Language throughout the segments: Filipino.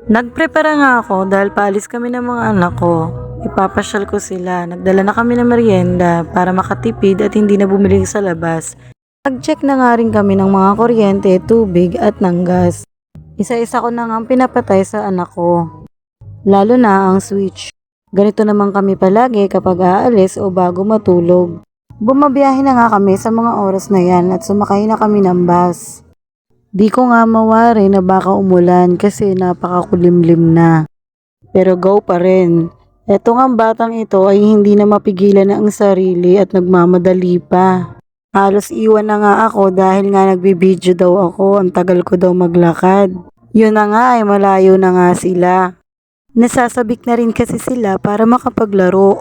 Nagprepara nga ako dahil paalis kami ng mga anak ko. Ipapasyal ko sila. Nagdala na kami ng merienda para makatipid at hindi na bumili sa labas. Nag-check na nga rin kami ng mga kuryente, tubig at ng gas. Isa-isa ko na nga pinapatay sa anak ko. Lalo na ang switch. Ganito naman kami palagi kapag aalis o bago matulog. Bumabiyahe na nga kami sa mga oras na yan at sumakay na kami ng bus. Di ko nga mawari na baka umulan kasi napakakulimlim na. Pero go pa rin. Eto nga batang ito ay hindi na mapigilan na ang sarili at nagmamadali pa. Halos iwan na nga ako dahil nga nagbibideo daw ako, ang tagal ko daw maglakad. Yun na nga ay malayo na nga sila. Nasasabik na rin kasi sila para makapaglaro.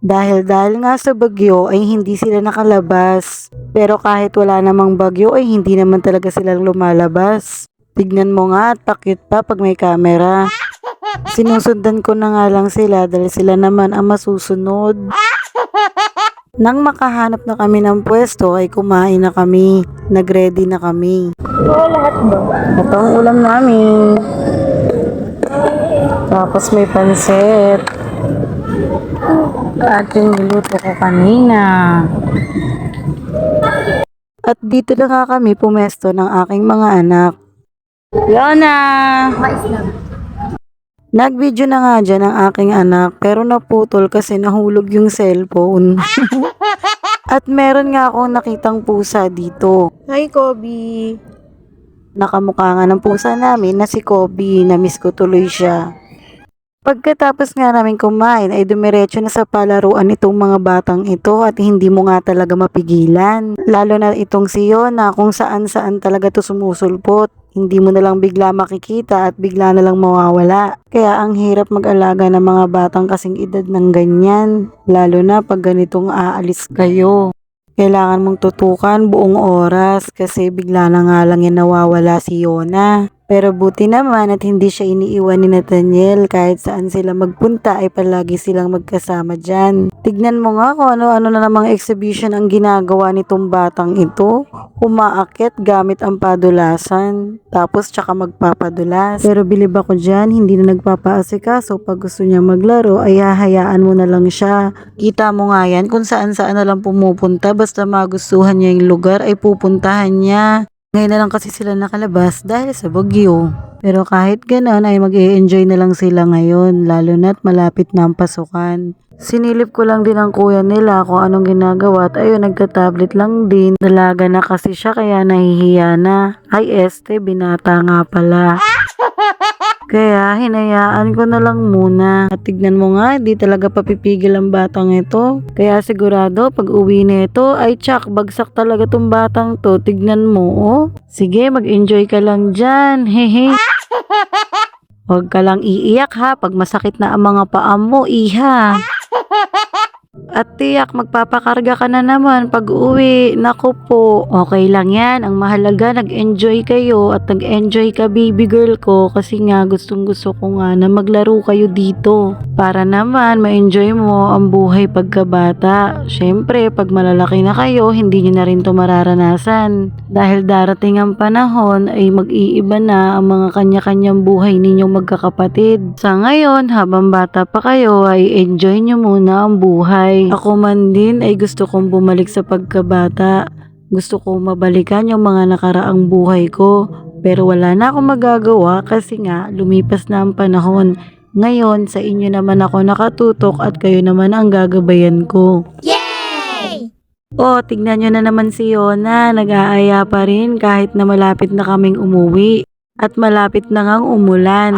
Dahil nga sa bagyo ay hindi sila nakalabas. Pero kahit wala namang bagyo ay hindi naman talaga silang lumalabas. Tignan mo nga at pakit pa pag may camera. Sinusundan ko na nga lang sila dahil sila naman ang masusunod. Nang makahanap na kami ng pwesto ay kumain na kami. Nagready na kami. Oo, lahat ba? Ito ang ulam namin. Tapos may pansit. At yung niluto ko kanina. At dito na nga kami pumesto ng aking mga anak. Yona! Mais lang. Nag-video na nga dyan ang aking anak pero naputol kasi nahulog yung cellphone. At meron nga akong nakitang pusa dito. Hi, Kobe! Nakamukha nga ng pusa namin na si Kobe. Namiss ko tuloy siya. Pagkatapos nga namin kumain ay dumiretso na sa palaruan itong mga batang ito at hindi mo nga talaga mapigilan. Lalo na itong si Yona kung saan saan talaga to sumusulpot. Hindi mo na lang bigla makikita at bigla na lang mawawala. Kaya ang hirap mag-alaga ng mga batang kasing edad ng ganyan. Lalo na pag ganitong aalis kayo. Kailangan mong tutukan buong oras kasi bigla na nga lang yan nawawala si Yona. Pero buti naman at hindi siya iniiwan ni Nathaniel kahit saan sila magpunta ay palagi silang magkasama dyan. Tignan mo nga kung ano-ano na namang exhibition ang ginagawa nitong batang ito. Umaakit gamit ang padulasan. Tapos tsaka magpapadulas. Pero bilib ako dyan, hindi na nagpapaasikaso. Pag gusto niya maglaro ay hahayaan mo na lang siya. Kita mo nga yan kung saan-saan na lang pumupunta. Basta magustuhan niya yung lugar ay pupuntahan niya. Ngayon na lang kasi sila nakalabas dahil sa bagyo. Pero kahit ganoon ay mag-e-enjoy na lang sila ngayon lalo na't malapit na ang pasukan. Sinilip ko lang din ang kuya nila kung anong ginagawa at ayun nagka-tablet lang din. Dalaga na kasi siya kaya nahihiya na. Ay binata nga pala. Kaya hinayaan ko na lang muna. At tignan mo nga, di talaga papipigil ang batang ito. Kaya sigurado pag uwi nito ay tsak, bagsak talaga tong batang to. Tignan mo, oh. Sige, mag-enjoy ka lang dyan. Hehe. Huwag ka lang iiyak ha pag masakit na ang mga paa mo, iha. At tiyak, magpapakarga ka na naman pag uwi. Naku po, okay lang yan. Ang mahalaga, nag-enjoy kayo at nag-enjoy ka baby girl ko kasi nga gustong gusto ko nga na maglaro kayo dito. Para naman ma-enjoy mo ang buhay pagkabata. Syempre, pag malalaki na kayo, hindi nyo na rin to mararanasan. Dahil darating ang panahon ay mag-iiba na ang mga kanya-kanyang buhay ninyong magkakapatid. Sa ngayon, habang bata pa kayo ay enjoy nyo muna ang buhay. Ako man din ay gusto kong bumalik sa pagkabata. Gusto kong mabalikan yung mga nakaraang buhay ko. Pero wala na akong magagawa kasi nga lumipas na ang panahon. Ngayon sa inyo naman ako nakatutok at kayo naman ang gagabayan ko. Yay! Oh, tignan nyo na naman si Yona. Nag-aaya pa rin kahit na malapit na kaming umuwi. At malapit na ngang umulan.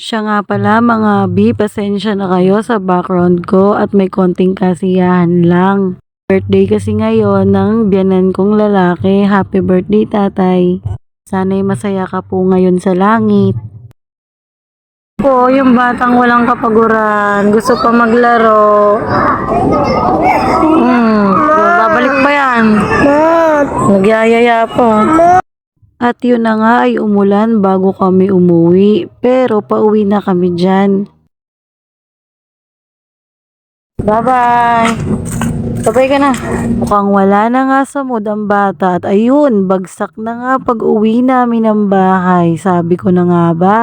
Siya nga pala mga B, pasensya na kayo sa background ko at may konting kasiyahan lang. Birthday kasi ngayon ng biyanan kong lalaki. Happy birthday tatay. Sana'y masaya ka po ngayon sa langit. Po, yung batang walang kapaguran. Gusto pa maglaro. Babalik ba yan? Nagyayaya pa. At yun na nga ay umulan bago kami umuwi. Pero pauwi na kami dyan. Bye-bye! Sabay ka na. Mukhang wala na nga sa mood ang bata at ayun, bagsak na nga pag uwi namin ng bahay. Sabi ko na nga ba.